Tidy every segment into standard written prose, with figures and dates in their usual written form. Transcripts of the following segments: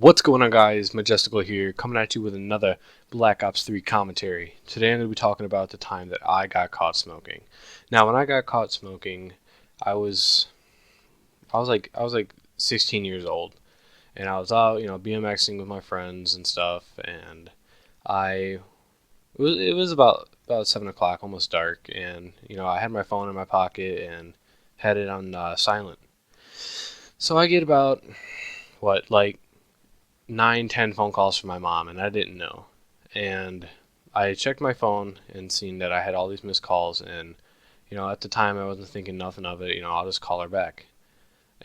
What's going on, guys? Majestical here, coming at you with another Black Ops 3 commentary. Today I'm going to be talking about the time that I got caught smoking. Now, when I got caught smoking, I was like 16 years old, and I was out, BMXing with my friends and stuff, and it was about 7 o'clock, almost dark, and I had my phone in my pocket and had it on silent. So I get about like 9, 10 phone calls from my mom, and I didn't know. And I checked my phone and seen that I had all these missed calls, and at the time I wasn't thinking nothing of it. I'll just call her back.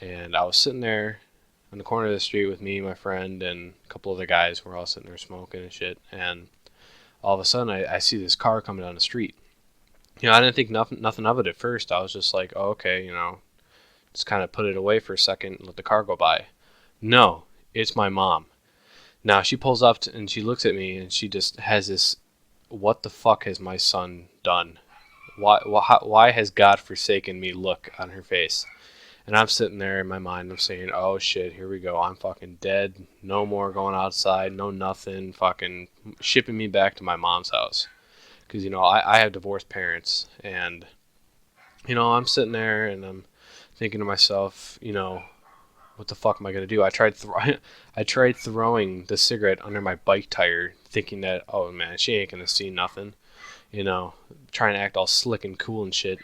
And I was sitting there on the corner of the street with me, my friend, and a couple other guys. We're all sitting there smoking and shit. And all of a sudden, I see this car coming down the street. I didn't think nothing of it at first. I was just like, oh, okay, just kind of put it away for a second and let the car go by. No, it's my mom. Now she pulls up and she looks at me and she just has this, what the fuck has my son done? Why has God forsaken me look on her face? And I'm sitting there in my mind, I'm saying, oh shit, here we go. I'm fucking dead. No more going outside. No nothing. Fucking shipping me back to my mom's house. Because, I have divorced parents. And, I'm sitting there and I'm thinking to myself, what the fuck am I gonna do? I tried throwing the cigarette under my bike tire, thinking that, oh man, she ain't gonna see nothing, trying to act all slick and cool and shit.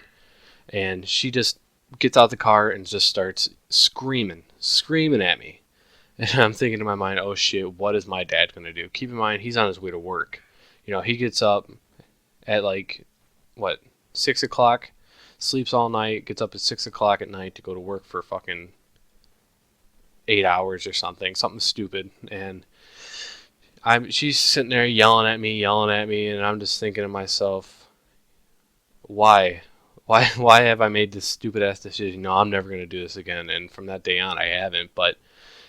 And she just gets out the car and just starts screaming at me. And I'm thinking in my mind, oh shit, what is my dad gonna do? Keep in mind, he's on his way to work. He gets up at 6 o'clock, sleeps all night, gets up at 6 o'clock at night to go to work for fucking 8 hours or something stupid. And she's sitting there yelling at me, and I'm just thinking to myself, why have I made this stupid ass decision? I'm never gonna do this again. And from that day on, I haven't. But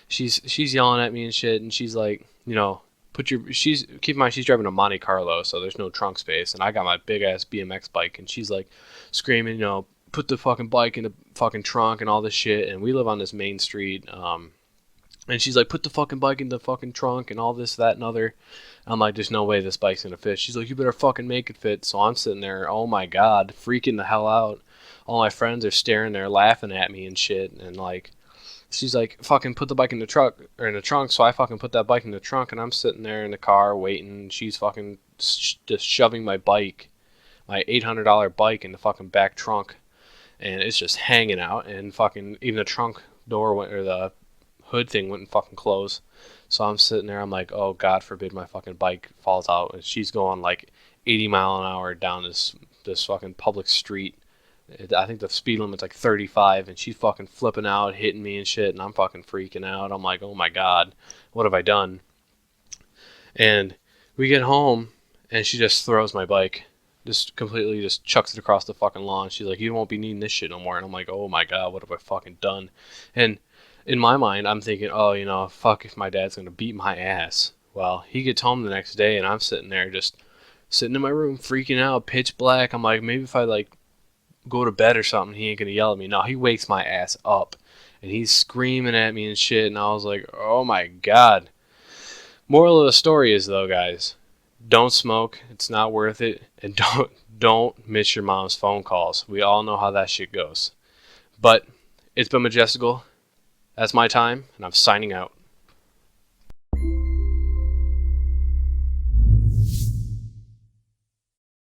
she's yelling at me and shit, and she's like, keep in mind she's driving a Monte Carlo, so there's no trunk space, and I got my big ass BMX bike, and she's like screaming, put the fucking bike in the fucking trunk and all this shit. And we live on this main street, and she's like, put the fucking bike in the fucking trunk and all this, that, and other. I'm like, there's no way this bike's gonna fit. She's like, you better fucking make it fit. So I'm sitting there, oh my god, freaking the hell out. All my friends are staring there laughing at me and shit. And she's like, fucking put the bike in the trunk. So I fucking put that bike in the trunk, and I'm sitting there in the car waiting. She's fucking just shoving my bike, my $800 bike, in the fucking back trunk. And it's just hanging out, and fucking even the trunk door or the hood thing wouldn't fucking close. So I'm sitting there, I'm like, oh god forbid my fucking bike falls out. And she's going like 80 mile an hour down this fucking public street. I think the speed limit's like 35, and she's fucking flipping out, hitting me and shit, and I'm fucking freaking out. I'm like, oh my god, what have I done? And we get home, and she just throws my bike. Just completely just chucks it across the fucking lawn. She's like, you won't be needing this shit no more. And I'm like, oh my god, what have I fucking done? And in my mind, I'm thinking, oh, fuck if my dad's gonna beat my ass. Well, he gets home the next day, and I'm sitting there just sitting in my room freaking out, pitch black. I'm like, maybe if I go to bed or something, he ain't gonna yell at me. No, he wakes my ass up, and he's screaming at me and shit. And I was like, oh my god. Moral of the story is, though, guys, don't smoke. It's not worth it. And don't miss your mom's phone calls. We all know how that shit goes. But it's been Majestical. That's my time, and I'm signing out.